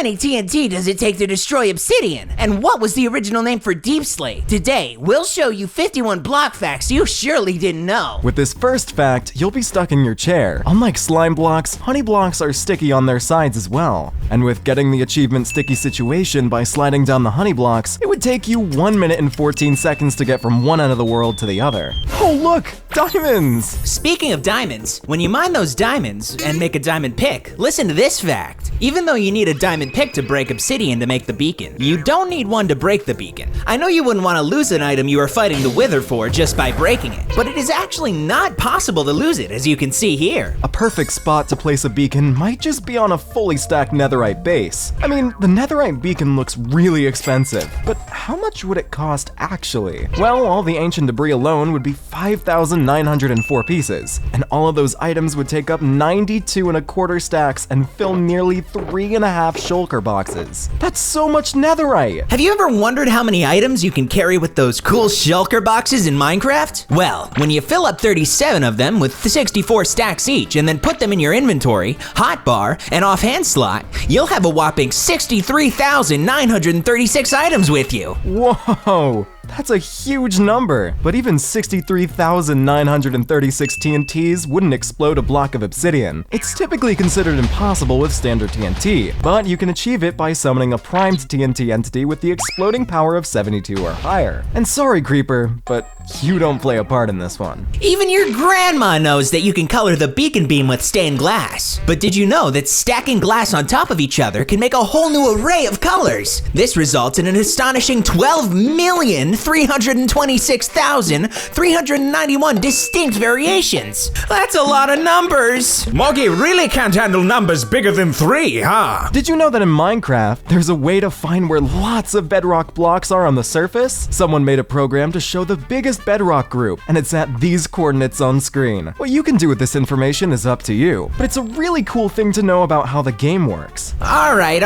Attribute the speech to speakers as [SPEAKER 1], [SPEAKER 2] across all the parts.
[SPEAKER 1] many TNT does it take to destroy Obsidian? And what was the original name for Deep Slate? Today, we'll show you 51 block facts you surely didn't know.
[SPEAKER 2] With this first fact, you'll be stuck in your chair. Unlike slime blocks, honey blocks are sticky on their sides as well. And with getting the achievement sticky situation by sliding down the honey blocks, it would take you 1 minute and 14 seconds to get from one end of the world to the other. Oh look, diamonds!
[SPEAKER 1] Speaking of diamonds, when you mine those diamonds and make a diamond pick, listen to this fact. Even though you need a diamond pick to break obsidian to make the beacon, you don't need one to break the beacon. I know you wouldn't want to lose an item you are fighting the Wither for just by breaking it, but it is actually not possible to lose it, as you can see here.
[SPEAKER 2] A perfect spot to place a beacon might just be on a fully stacked netherite base. I mean, the netherite beacon looks really expensive, but how much would it cost actually? Well, all the ancient debris alone would be 5,904 pieces, and all of those items would take up 92 1/4 stacks and fill nearly 3.5 shulker boxes. That's so much netherite!
[SPEAKER 1] Have you ever wondered how many items you can carry with those cool shulker boxes in Minecraft? Well, when you fill up 37 of them with 64 stacks each and then put them in your inventory, hotbar, and offhand slot, you'll have a whopping 63,936 items with you.
[SPEAKER 2] Whoa! That's a huge number, but even 63,936 TNTs wouldn't explode a block of obsidian. It's typically considered impossible with standard TNT, but you can achieve it by summoning a primed TNT entity with the exploding power of 72 or higher. And sorry, Creeper, but you don't play a part in this one.
[SPEAKER 1] Even your grandma knows that you can color the beacon beam with stained glass. But did you know that stacking glass on top of each other can make a whole new array of colors? This results in an astonishing 12,326,391 distinct variations. That's a lot of numbers.
[SPEAKER 3] Moggy really can't handle numbers bigger than 3, huh?
[SPEAKER 2] Did you know that in Minecraft, there's a way to find where lots of bedrock blocks are on the surface? Someone made a program to show the biggest bedrock group, and it's at these coordinates on screen. What you can do with this information is up to you, but it's a really cool thing to know about how the game works.
[SPEAKER 1] All right.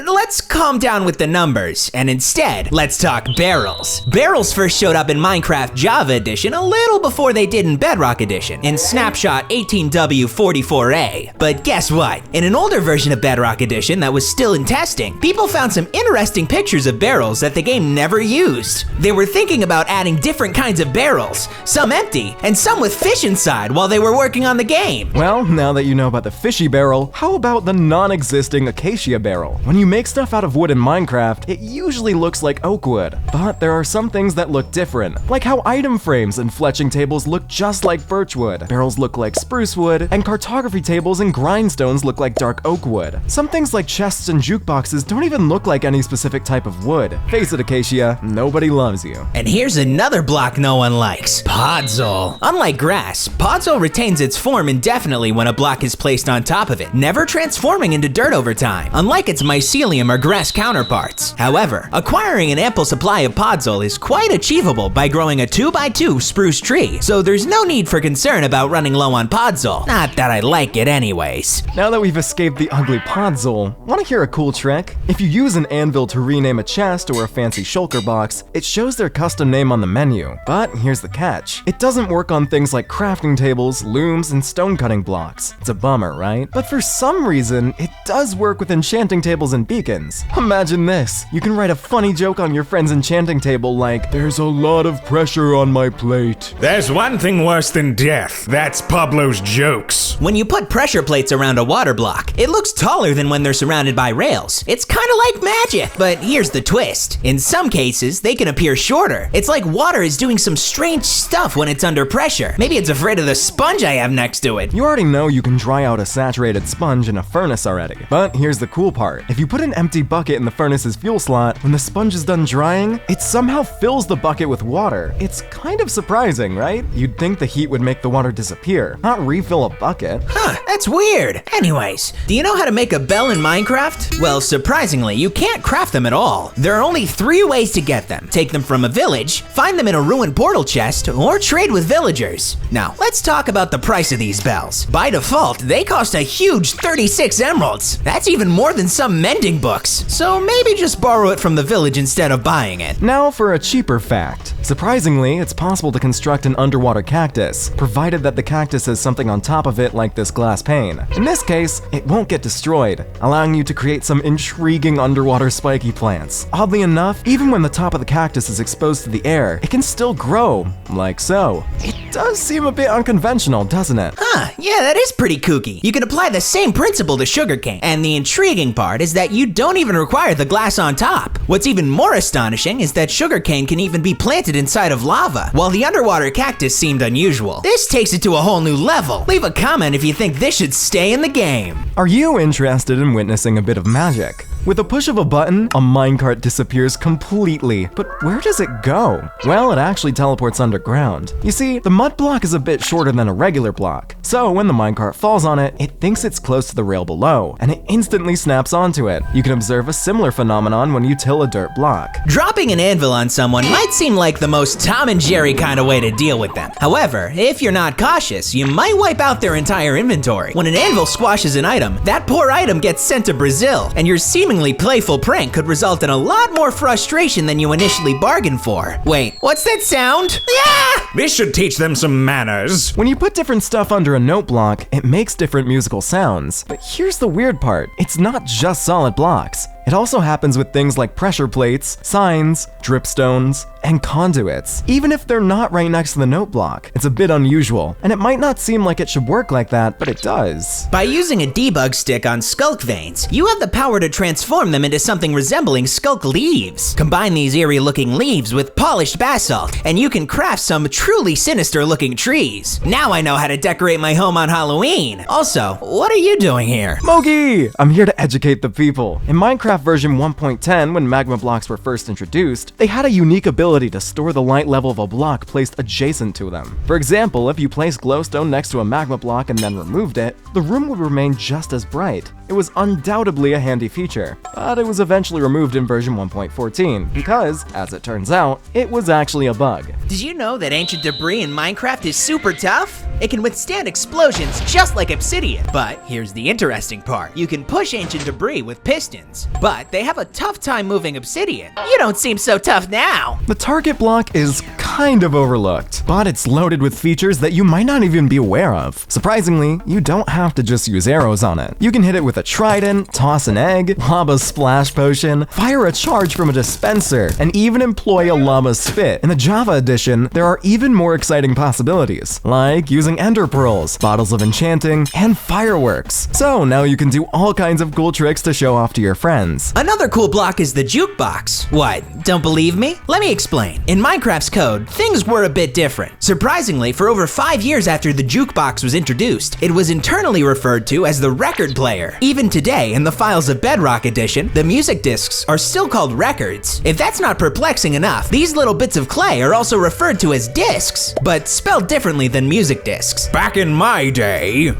[SPEAKER 1] Let's calm down with the numbers, and instead, let's talk barrels. Barrels first showed up in Minecraft Java Edition a little before they did in Bedrock Edition, in Snapshot 18W44A. But guess what? In an older version of Bedrock Edition that was still in testing, people found some interesting pictures of barrels that the game never used. They were thinking about adding different kinds of barrels, some empty, and some with fish inside while they were working on the game.
[SPEAKER 2] Well, now that you know about the fishy barrel, how about the non-existing acacia barrel? When you make stuff out of wood in Minecraft, it usually looks like oak wood, but there are some things that look different, like how item frames and fletching tables look just like birch wood, barrels look like spruce wood, and cartography tables and grindstones look like dark oak wood. Some things like chests and jukeboxes don't even look like any specific type of wood. Face it, Acacia, nobody loves you.
[SPEAKER 1] And here's another block no one likes, podzol. Unlike grass, podzol retains its form indefinitely when a block is placed on top of it, never transforming into dirt over time, unlike its mycelium or grass counterparts. However, acquiring an ample supply of podzol is quite achievable by growing a 2x2 spruce tree, so there's no need for concern about running low on podzol. Not that I like it anyways.
[SPEAKER 2] Now that we've escaped the ugly podzol, want to hear a cool trick? If you use an anvil to rename a chest or a fancy shulker box, it shows their custom name on the menu. But here's the catch. It doesn't work on things like crafting tables, looms, and stone cutting blocks. It's a bummer, right? But for some reason, it does work with enchanting tables and beacons. Imagine this. You can write a funny joke on your friend's enchanting table like, "There's a lot of pressure on my plate."
[SPEAKER 3] There's one thing worse than death. That's Pablo's jokes.
[SPEAKER 1] When you put pressure plates around a water block, it looks taller than when they're surrounded by rails. It's kind of like magic. But here's the twist. In some cases, they can appear shorter. It's like water is doing some strange stuff when it's under pressure. Maybe it's afraid of the sponge I have next to it.
[SPEAKER 2] You already know you can dry out a saturated sponge in a furnace already. But here's the cool part. If you put an empty bucket in the furnace's fuel slot, when the sponge is done drying, it somehow fills the bucket with water. It's kind of surprising, right? You'd think the heat would make the water disappear, not refill a bucket.
[SPEAKER 1] Huh, that's weird. Anyways, do you know how to make a bell in Minecraft? Well, surprisingly, you can't craft them at all. There are only 3 ways to get them. Take them from a village, find them them in a ruined portal chest or trade with villagers. Now, let's talk about the price of these bells. By default, they cost a huge 36 emeralds. That's even more than some mending books. So maybe just borrow it from the village instead of buying it.
[SPEAKER 2] Now for a cheaper fact. Surprisingly, it's possible to construct an underwater cactus, provided that the cactus has something on top of it like this glass pane. In this case, it won't get destroyed, allowing you to create some intriguing underwater spiky plants. Oddly enough, even when the top of the cactus is exposed to the air, it can still grow, like so. It does seem a bit unconventional, doesn't it?
[SPEAKER 1] Huh, yeah, that is pretty kooky. You can apply the same principle to sugarcane, and the intriguing part is that you don't even require the glass on top. What's even more astonishing is that sugarcane can even be planted inside of lava, while the underwater cactus seemed unusual. This takes it to a whole new level. Leave a comment if you think this should stay in the game.
[SPEAKER 2] Are you interested in witnessing a bit of magic? With a push of a button, a minecart disappears completely. But where does it go? Well, it actually teleports underground. You see, the mud block is a bit shorter than a regular block. So when the minecart falls on it, it thinks it's close to the rail below, and it instantly snaps onto it. You can observe a similar phenomenon when you till a dirt block.
[SPEAKER 1] Dropping an anvil on someone might seem like the most Tom and Jerry kind of way to deal with them. However, if you're not cautious, you might wipe out their entire inventory. When an anvil squashes an item, that poor item gets sent to Brazil, and your seemingly playful prank could result in a lot more frustration than you initially bargained for. Wait, what's that sound? Yeah!
[SPEAKER 3] This should teach them some manners.
[SPEAKER 2] When you put different stuff under a note block, it makes different musical sounds. But here's the weird part, it's not just solid blocks. It also happens with things like pressure plates, signs, dripstones, and conduits. Even if they're not right next to the note block, it's a bit unusual, and it might not seem like it should work like that, but it does.
[SPEAKER 1] By using a debug stick on skulk veins, you have the power to transform them into something resembling skulk leaves. Combine these eerie-looking leaves with polished basalt, and you can craft some truly sinister-looking trees. Now I know how to decorate my home on Halloween. Also, what are you doing here?
[SPEAKER 2] Mogi! I'm here to educate the people. In Minecraft version 1.10, when magma blocks were first introduced, they had a unique ability to store the light level of a block placed adjacent to them. For example, if you placed glowstone next to a magma block and then removed it, the room would remain just as bright. It was undoubtedly a handy feature, but it was eventually removed in version 1.14 because, as it turns out, it was actually a bug.
[SPEAKER 1] Did you know that ancient debris in Minecraft is super tough? It can withstand explosions just like obsidian. But here's the interesting part. You can push ancient debris with pistons, but they have a tough time moving obsidian. You don't seem so tough now.
[SPEAKER 2] The target block is kind of overlooked, but it's loaded with features that you might not even be aware of. Surprisingly, you don't have to just use arrows on it. You can hit it with a trident, toss an egg, lava splash potion, fire a charge from a dispenser, and even employ a lava spit. In the Java edition, there are even more exciting possibilities, like using ender pearls, bottles of enchanting, and fireworks. So now you can do all kinds of cool tricks to show off to your friends.
[SPEAKER 1] Another cool block is the Jukebox. What, don't believe me? Let me explain. In Minecraft's code, things were a bit different. Surprisingly, for over 5 years after the Jukebox was introduced, it was internally referred to as the record player. Even today, in the files of Bedrock Edition, the music discs are still called records. If that's not perplexing enough, these little bits of clay are also referred to as discs, but spelled differently than music discs.
[SPEAKER 3] Back in my day.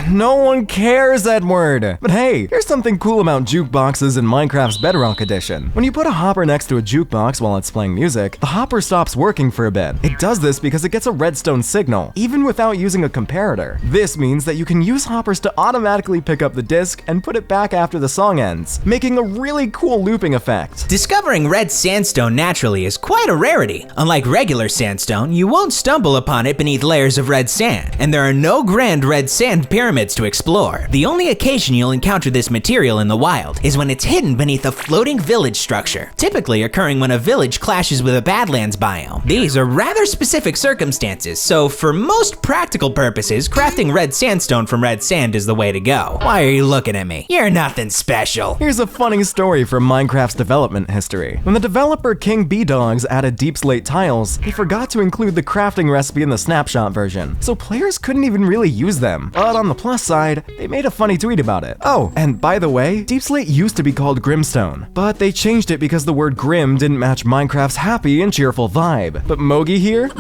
[SPEAKER 2] No one cares, Edward. But hey, here's something cool about jukeboxes in Minecraft's Bedrock Edition. When you put a hopper next to a jukebox while it's playing music, the hopper stops working for a bit. It does this because it gets a redstone signal, even without using a comparator. This means that you can use hoppers to automatically pick up the disc and put it back after the song ends, making a really cool looping effect.
[SPEAKER 1] Discovering red sandstone naturally is quite a rarity. Unlike regular sandstone, you won't stumble upon it beneath layers of red sand, and there are no grand red sand pyramids to explore. The only occasion you'll encounter this material in the wild is when it's hidden beneath a floating village structure, typically occurring when a village clashes with a badlands biome. These are rather specific circumstances, so for most practical purposes, crafting red sandstone from red sand is the way to go. Why are you looking at me? You're nothing special.
[SPEAKER 2] Here's a funny story from Minecraft's development history. When the developer King B-Dogs added deep slate tiles, he forgot to include the crafting recipe in the snapshot version, so players couldn't even really use them. But on the plus side, they made a funny tweet about it. Oh, and by the way, deep slate used to be called Grimstone, but they changed it because the word grim didn't match Minecraft's happy and cheerful vibe. But Mogi here?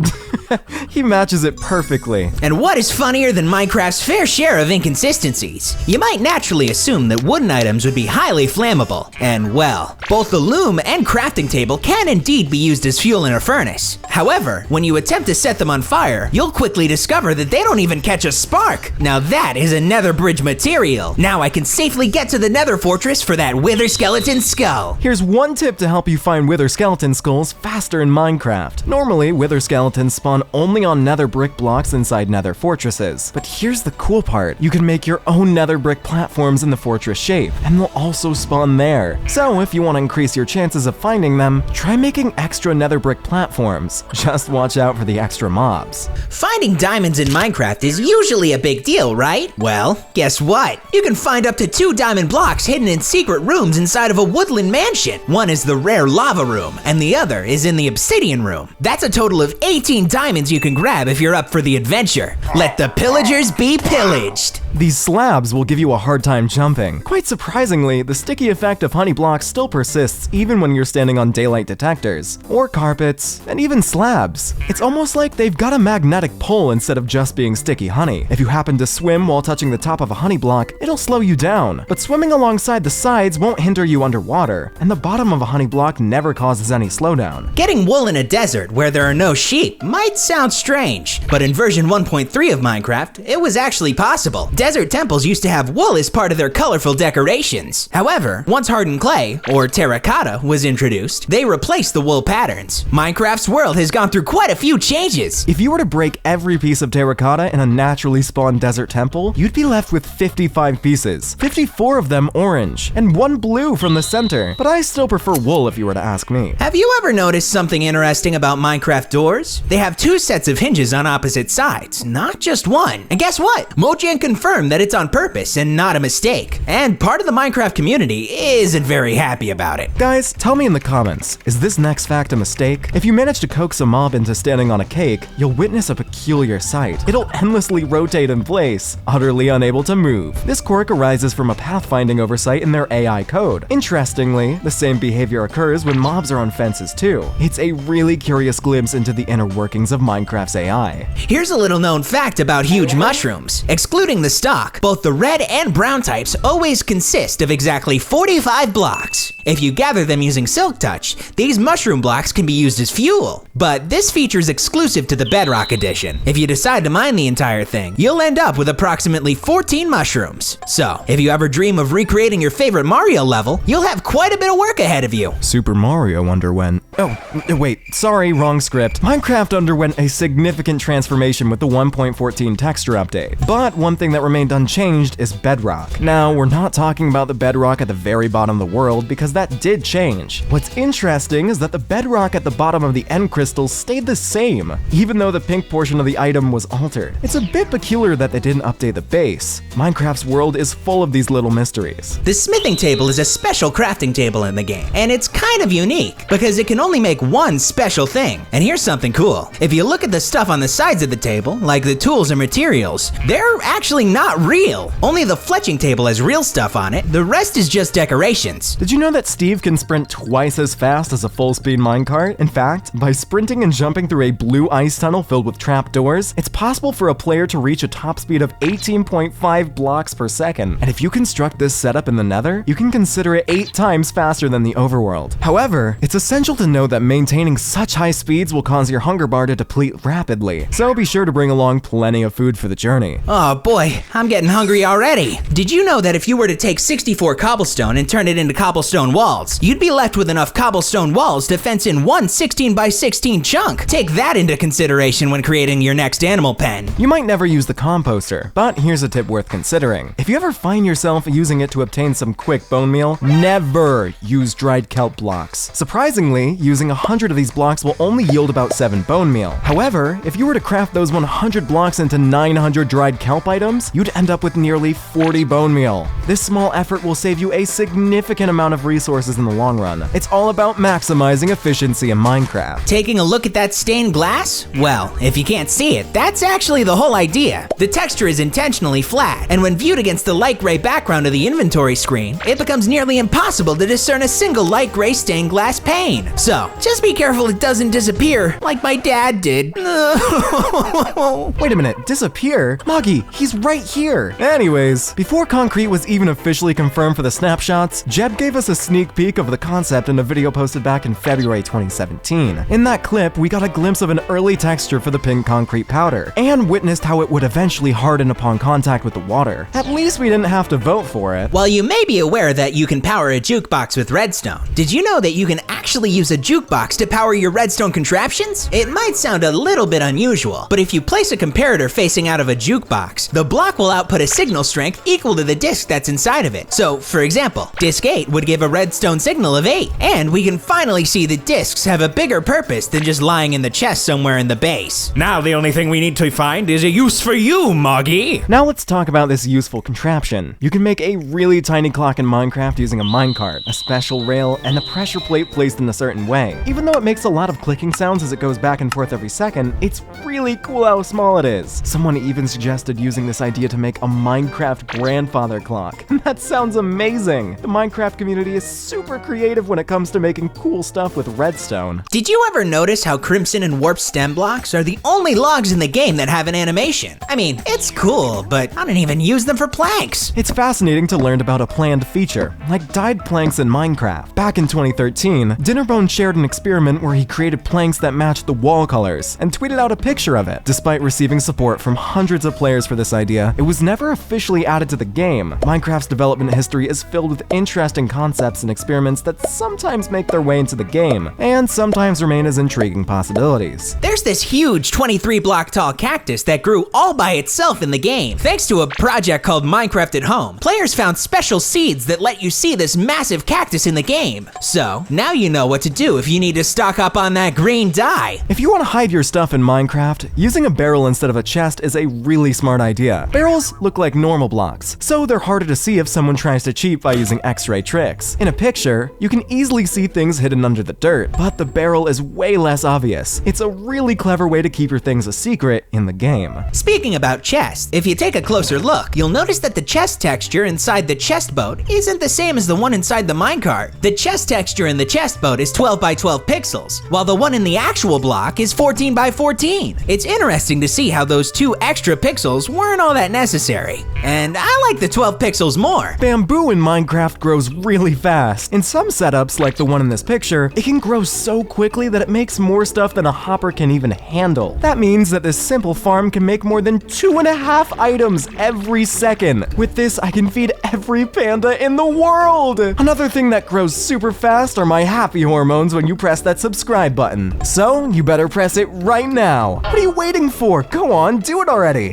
[SPEAKER 2] He matches it perfectly.
[SPEAKER 1] And what is funnier than Minecraft's fair share of inconsistencies? You might naturally assume that wooden items would be highly flammable. And well, both the loom and crafting table can indeed be used as fuel in a furnace. However, when you attempt to set them on fire, you'll quickly discover that they don't even catch a spark. Now that is a nether bridge material. Now I can safely get to the nether fortress for that wither skeleton skull.
[SPEAKER 2] Here's one tip to help you find wither skeleton skulls faster in Minecraft. Normally, wither skeletons spawn only on nether brick blocks inside nether fortresses. But here's the cool part. You can make your own nether brick platforms in the fortress shape, and they'll also spawn there. So if you want to increase your chances of finding them, try making extra nether brick platforms. Just watch out for the extra mobs.
[SPEAKER 1] Finding diamonds in Minecraft is usually a big deal, right? Well, guess what? You can find up to 2 diamond blocks hidden in secret rooms inside of a woodland mansion. One is the rare lava room, and the other is in the obsidian room. That's a total of 18 diamonds you can grab if you're up for the adventure. Let the pillagers be pillaged.
[SPEAKER 2] These slabs will give you a hard time jumping. Quite surprisingly, the sticky effect of honey blocks still persists even when you're standing on daylight detectors, or carpets, and even slabs. It's almost like they've got a magnetic pull instead of just being sticky honey. If you happen to swim while touching the top of a honey block, it'll slow you down. But swimming alongside the sides won't hinder you underwater, and the bottom of a honey block never causes any slowdown.
[SPEAKER 1] Getting wool in a desert where there are no sheep might sound strange, but in version 1.3 of Minecraft, it was actually possible. Desert temples used to have wool as part of their colorful decorations. However, once hardened clay, or terracotta, was introduced, they replaced the wool patterns. Minecraft's world has gone through quite a few changes.
[SPEAKER 2] If you were to break every piece of terracotta in a naturally spawned desert temple, you'd be left with 55 pieces, 54 of them orange, and 1 blue from the center. But I still prefer wool if you were to ask me.
[SPEAKER 1] Have you ever noticed something interesting about Minecraft doors? They have 2 sets of hinges on opposite sides, not just one. And guess what? Mojang confirmed that it's on purpose and not a mistake. And part of the Minecraft community isn't very happy about it.
[SPEAKER 2] Guys, tell me in the comments, is this next fact a mistake? If you manage to coax a mob into standing on a cake, you'll witness a peculiar sight. It'll endlessly rotate in place, utterly unable to move. This quirk arises from a pathfinding oversight in their AI code. Interestingly, the same behavior occurs when mobs are on fences too. It's a really curious glimpse into the inner workings of Minecraft's AI.
[SPEAKER 1] Here's a little known fact about huge mushrooms. Excluding the stalk, both the red and brown types always consist of exactly 45 blocks. If you gather them using Silk Touch, these mushroom blocks can be used as fuel. But this feature is exclusive to the Bedrock edition. If you decide to mine the entire thing, you'll end up with approximately 14 mushrooms. So, if you ever dream of recreating your favorite Mario level, you'll have quite a bit of work ahead of you.
[SPEAKER 2] Super Mario underwent... Oh, wait, sorry, wrong script. Minecraft underwent a significant transformation with the 1.14 texture update. But one thing that remained unchanged is Bedrock. Now, we're not talking about the bedrock at the very bottom of the world because that did change. What's interesting is that the bedrock at the bottom of the end crystals stayed the same, even though the pink portion of the item was altered. It's a bit peculiar that they didn't update the base. Minecraft's world is full of these little mysteries.
[SPEAKER 1] The smithing table is a special crafting table in the game, and it's kind of unique because it can only make one special thing. And here's something cool. If you look at the stuff on the sides of the table, like the tools or materials, they're actually not real. Only the fletching table has real stuff on it, the rest is just decorations.
[SPEAKER 2] Did you know that Steve can sprint twice as fast as a full-speed minecart? In fact, by sprinting and jumping through a blue ice tunnel filled with trapdoors, it's possible for a player to reach a top speed of 18.5 blocks per second. And if you construct this setup in the Nether, you can consider it 8 times faster than the overworld. However, it's essential to know that maintaining such high speeds will cause your hunger bar to deplete rapidly, so be sure to bring along plenty of food for the journey.
[SPEAKER 1] Oh boy, I'm getting hungry already. Did you know that if you were to take 64 cobblestone and turn it into cobblestone walls, you'd be left with enough cobblestone walls to fence in one 16 by 16 chunk? Take that into consideration when creating your next animal pen.
[SPEAKER 2] You might never use the composter, but here's a tip worth considering. If you ever find yourself using it to obtain some quick bone meal, never use dried kelp blocks. Surprisingly, using 100 of these blocks will only yield about 7 bone meal. However, if you were to craft those 100 blocks into 900 dried kelp items, you'd end up with nearly 40 bone meal. This small effort will save you a significant amount of resources in the long run. It's all about maximizing efficiency in Minecraft.
[SPEAKER 1] Taking a look at that stained glass? Well, if you can't see it, that's actually the whole idea. The texture is intentionally flat, and when viewed against the light gray background of the inventory screen, it becomes nearly impossible to discern a single light gray stained glass pane. So just be careful it doesn't disappear like my dad did.
[SPEAKER 2] Wait a minute, disappear? Moggy, he's right here. Anyways, before concrete was even officially confirmed for the snapshots, Jeb gave us a sneak peek of the concept in a video posted back in February 2017. In that clip, we got a glimpse of an early texture for the pink concrete powder, and witnessed how it would eventually harden upon contact with the water. At least we didn't have to vote for it.
[SPEAKER 1] While you may be aware that you can power a jukebox with redstone, did you know that you can actually use a jukebox to power your redstone contraptions? It might sound a little bit unusual, but if you place a comparator facing out of a jukebox, the block will output a signal strength equal to the disk that's inside of it. So, for example, disk 8 would give a redstone signal of 8, and we can finally see that disks have a bigger purpose than just lying in the chest somewhere in the base.
[SPEAKER 3] Now the only thing we need to find is a use for you, Moggy.
[SPEAKER 2] Now let's talk about this useful contraption. You can make a really tiny clock in Minecraft using a minecart, a special rail, and a pressure plate placed in a certain way. Even though it makes a lot of clicking sounds as it goes back and forth every second, it's really cool how small it is. Someone even suggested using this idea to make a Minecraft grandfather clock. That sounds amazing! The Minecraft community is super creative when it comes to making cool stuff with redstone.
[SPEAKER 1] Did you ever notice how crimson and warped stem blocks are the only logs in the game that have an animation? I mean, it's cool, but I don't even use them for planks.
[SPEAKER 2] It's fascinating to learn about a planned feature, like dyed planks in Minecraft. Back in 2013, Dinnerbone shared an experiment where he created planks that matched the wall colors, and tweeted out a picture of it. Despite receiving support from hundreds of players for this idea, it was never officially added to the game. Minecraft's development history is filled with interesting concepts and experiments that sometimes make their way into the game, and sometimes remain as intriguing possibilities.
[SPEAKER 1] There's this huge 23 block tall cactus that grew all by itself in the game. Thanks to a project called Minecraft at Home, players found special seeds that let you see this massive cactus in the game. So, now you know what to do if you need to stock up on that green dye.
[SPEAKER 2] If you want to hide your stuff in Minecraft, using a barrel instead of a chest is a really smart idea. Barrels look like normal blocks, so they're harder to see if someone tries to cheat by using X-ray tricks. In a picture, you can easily see things hidden under the dirt, but the barrel is way less obvious. It's a really clever way to keep your things a secret in the game.
[SPEAKER 1] Speaking about chests, if you take a closer look, you'll notice that the chest texture inside the chest boat isn't the same as the one inside the minecart. The chest texture in the chest boat is 12 by 12 pixels, while the one in the actual block is 14 by 14. It's interesting to see how those 2 extra pixels weren't all that necessary. And I like the 12 pixels more.
[SPEAKER 2] Bamboo in Minecraft grows really fast. In some setups, like the one in this picture, it can grow so quickly that it makes more stuff than a hopper can even handle. That means that this simple farm can make more than 2.5 items every second. With this, I can feed every panda in the world! Another thing that grows super fast are my happy hormones when you press that subscribe button. So, you better press it right now. What are you waiting for? Go on, do it already!